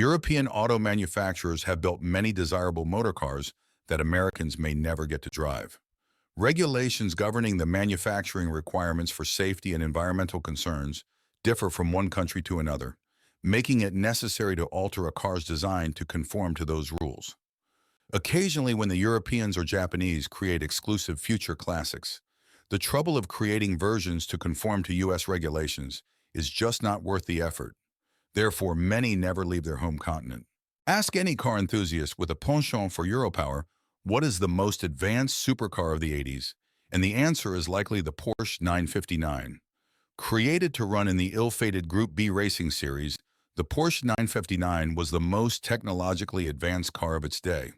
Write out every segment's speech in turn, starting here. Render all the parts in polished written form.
European auto manufacturers have built many desirable motor cars that Americans may never get to drive. Regulations governing the manufacturing requirements for safety and environmental concerns differ from one country to another, making it necessary to alter a car's design to conform to those rules. Occasionally, when the Europeans or Japanese create exclusive future classics, the trouble of creating versions to conform to U.S. regulations is just not worth the effort. Therefore, many never leave their home continent. Ask any car enthusiast with a penchant for Europower what is the most advanced supercar of the 80s, and the answer is likely the Porsche 959. Created to run in the ill-fated Group B racing series, the Porsche 959 was the most technologically advanced car of its day.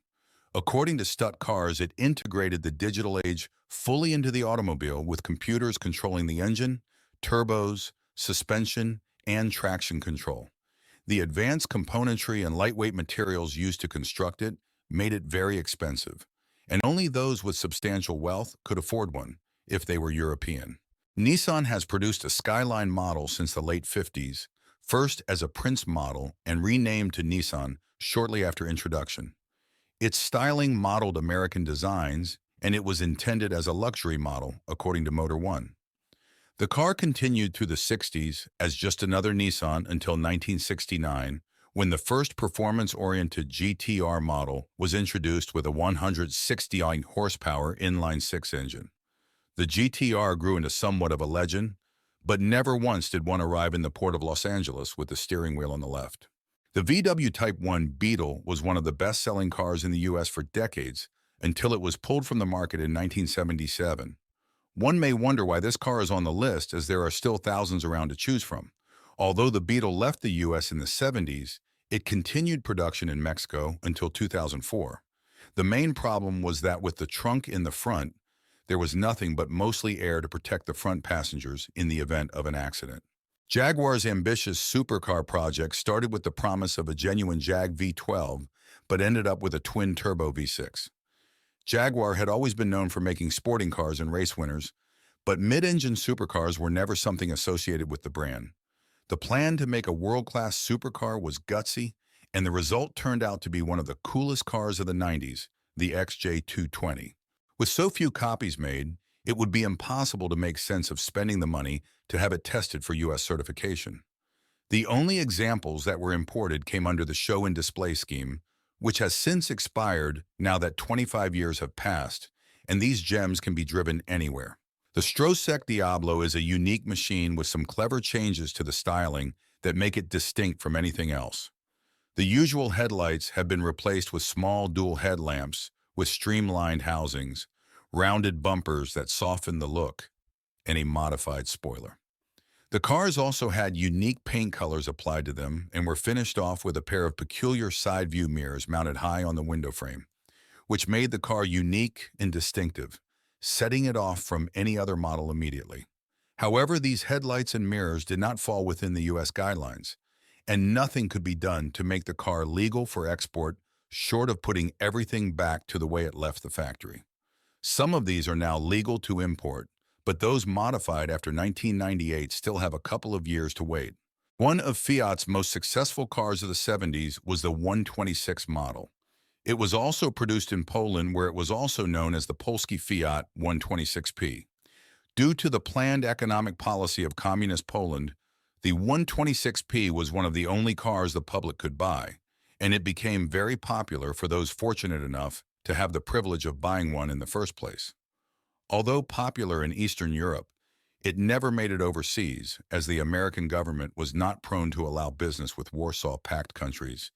According to Stutt Cars, it integrated the digital age fully into the automobile with computers controlling the engine, turbos, suspension, and traction control. The advanced componentry and lightweight materials used to construct it made it very expensive, and only those with substantial wealth could afford one, if they were European. Nissan has produced a Skyline model since the late 50s, first as a Prince model and renamed to Nissan shortly after introduction. Its styling modeled American designs, and it was intended as a luxury model, according to Motor One. The car continued through the 60s as just another Nissan until 1969, when the first performance-oriented GTR model was introduced with a 169 horsepower inline-six engine. The GTR grew into somewhat of a legend, but never once did one arrive in the port of Los Angeles with the steering wheel on the left. The VW Type 1 Beetle was one of the best-selling cars in the U.S. for decades until it was pulled from the market in 1977. One may wonder why this car is on the list, as there are still thousands around to choose from. Although the Beetle left the U.S. in the 70s, it continued production in Mexico until 2004. The main problem was that with the trunk in the front, there was nothing but mostly air to protect the front passengers in the event of an accident. Jaguar's ambitious supercar project started with the promise of a genuine Jag V12, but ended up with a twin-turbo V6. Jaguar had always been known for making sporting cars and race winners, but mid-engine supercars were never something associated with the brand. The plan to make a world-class supercar was gutsy, and the result turned out to be one of the coolest cars of the 90s, the XJ220. With so few copies made, it would be impossible to make sense of spending the money to have it tested for U.S. certification. The only examples that were imported came under the show and display scheme, which has since expired now that 25 years have passed, and these gems can be driven anywhere. The Strosek Diablo is a unique machine with some clever changes to the styling that make it distinct from anything else. The usual headlights have been replaced with small dual headlamps with streamlined housings, rounded bumpers that soften the look, and a modified spoiler. The cars also had unique paint colors applied to them and were finished off with a pair of peculiar side view mirrors mounted high on the window frame, which made the car unique and distinctive, setting it off from any other model immediately. However, these headlights and mirrors did not fall within the U.S. guidelines, and nothing could be done to make the car legal for export short of putting everything back to the way it left the factory. Some of these are now legal to import, but those modified after 1998 still have a couple of years to wait. One of Fiat's most successful cars of the 70s was the 126 model. It was also produced in Poland, where it was also known as the Polski Fiat 126P. Due to the planned economic policy of communist Poland, the 126P was one of the only cars the public could buy, and it became very popular for those fortunate enough to have the privilege of buying one in the first place. Although popular in Eastern Europe, it never made it overseas, as the American government was not prone to allow business with Warsaw Pact countries,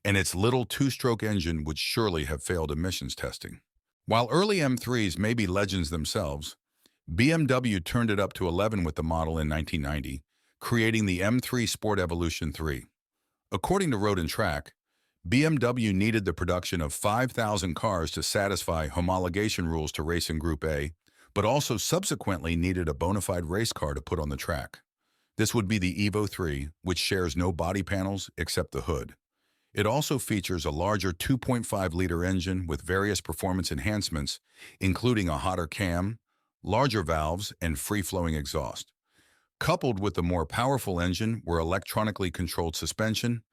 and its little two-stroke engine would surely have failed emissions testing. While early M3s may be legends themselves, BMW turned it up to 11 with the model in 1990, creating the M3 Sport Evolution 3. According to Road & Track, BMW needed the production of 5,000 cars to satisfy homologation rules to race in Group A, but also subsequently needed a bona fide race car to put on the track. This would be the Evo 3, which shares no body panels except the hood. It also features a larger 2.5-liter engine with various performance enhancements, including a hotter cam, larger valves, and free-flowing exhaust. Coupled with the more powerful engine were electronically controlled suspension,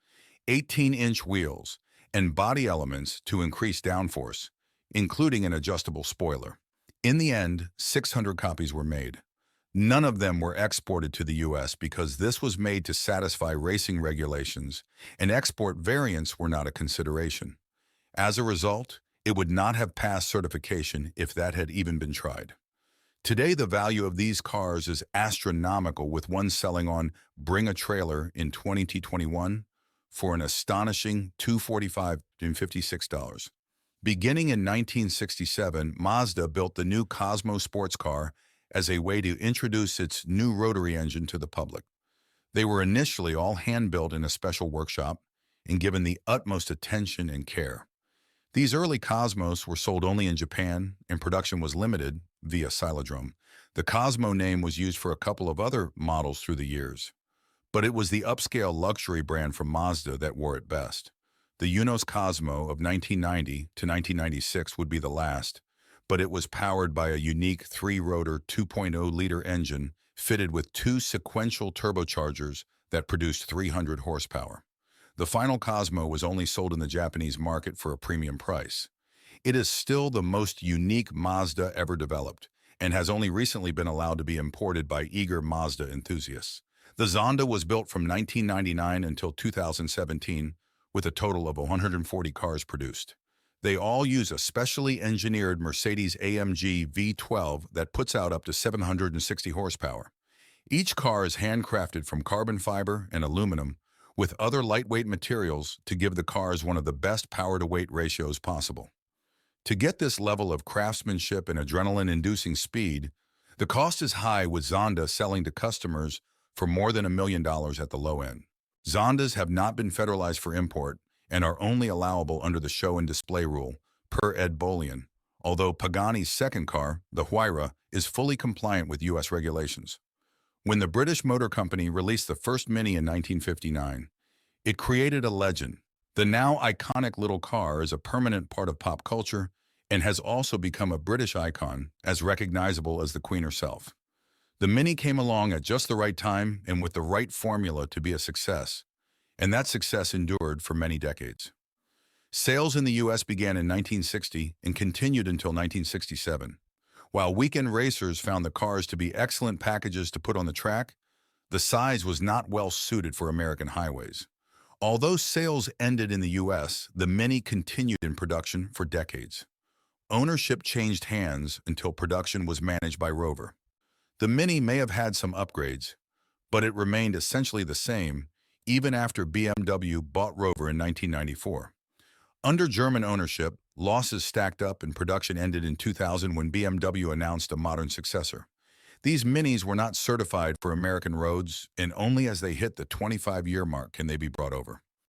18-inch wheels, and body elements to increase downforce, including an adjustable spoiler. In the end, 600 copies were made. None of them were exported to the US because this was made to satisfy racing regulations, and export variants were not a consideration. As a result, it would not have passed certification if that had even been tried. Today, the value of these cars is astronomical, with one selling on Bring a Trailer in 2021 for an astonishing $245,056. Beginning in 1967, Mazda built the new Cosmo sports car as a way to introduce its new rotary engine to the public. They were initially all hand-built in a special workshop and given the utmost attention and care. These early Cosmos were sold only in Japan, and production was limited via Silodrome. The Cosmo name was used for a couple of other models through the years, but it was the upscale luxury brand from Mazda that wore it best. The Unos Cosmo of 1990 to 1996 would be the last, but it was powered by a unique 3-rotor 2.0-liter engine fitted with 2 sequential turbochargers that produced 300 horsepower. The final Cosmo was only sold in the Japanese market for a premium price. It is still the most unique Mazda ever developed and has only recently been allowed to be imported by eager Mazda enthusiasts. The Zonda was built from 1999 until 2017, with a total of 140 cars produced. They all use a specially engineered Mercedes-AMG V12 that puts out up to 760 horsepower. Each car is handcrafted from carbon fiber and aluminum, with other lightweight materials to give the cars one of the best power-to-weight ratios possible. To get this level of craftsmanship and adrenaline-inducing speed, the cost is high, with Zonda selling to customers for more than $1 million at the low end. Zondas have not been federalized for import and are only allowable under the show and display rule, per Ed Bolian, although Pagani's second car, the Huayra, is fully compliant with U.S. regulations. When the British Motor Company released the first Mini in 1959, it created a legend. The now iconic little car is a permanent part of pop culture and has also become a British icon, as recognizable as the Queen herself. The Mini came along at just the right time and with the right formula to be a success, and that success endured for many decades. Sales in the U.S. began in 1960 and continued until 1967. While weekend racers found the cars to be excellent packages to put on the track, the size was not well suited for American highways. Although sales ended in the U.S., the Mini continued in production for decades. Ownership changed hands until production was managed by Rover. The Mini may have had some upgrades, but it remained essentially the same even after BMW bought Rover in 1994. Under German ownership, losses stacked up and production ended in 2000 when BMW announced a modern successor. These Minis were not certified for American roads, and only as they hit the 25-year mark can they be brought over.